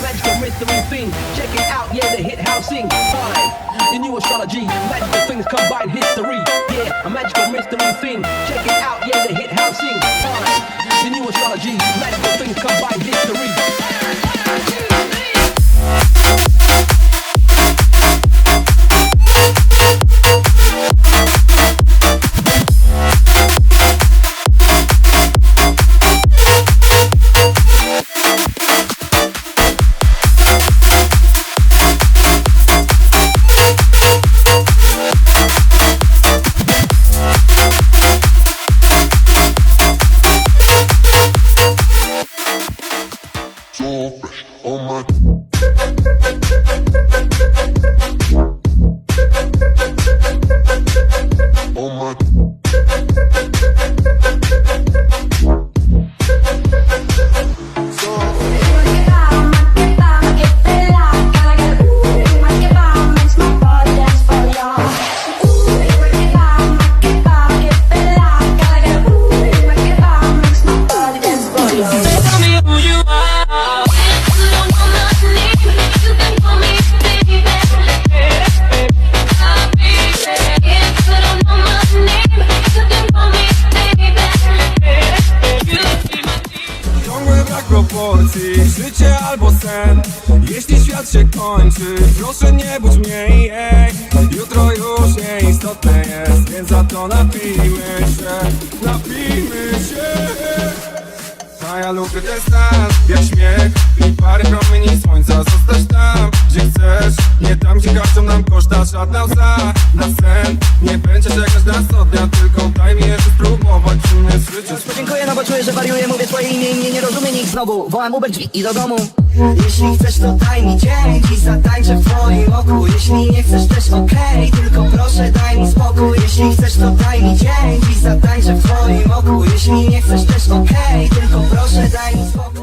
magical mystery thing. Check it out, yeah, the hit housing. Fine, the new astrology, magical things combine history. Yeah, a magical mystery thing. Check it out, yeah, the hit housing. Fine, the new astrology, magical things combine history. Życie albo sen, jeśli świat się kończy, proszę nie budź mnie, ej. Jutro już nieistotne jest, więc za to napijmy się. A ja lubię ten stan, jak śmiech i parę promieni słońca. Zostać tam, gdzie chcesz, nie tam, gdzie każą nam koszta żadna łza. Na sen, nie będzie czekać na 100 dnia, tylko daj mi jeszcze spróbować przynieść życie. Dziękuję, no bo czuję, że wariuję, mówię twoje imię i mnie nie rozumie nikt znowu. Wołam Uber drzwi i do domu. Jeśli chcesz, to daj mi dzień i zatańczę w twoim oku. Jeśli nie chcesz też okej, tylko proszę daj mi spokój. Jeśli chcesz, to daj mi dzień i zatańczę w twoim oku. Jeśli nie chcesz też okej, tylko proszę daj mi spokój.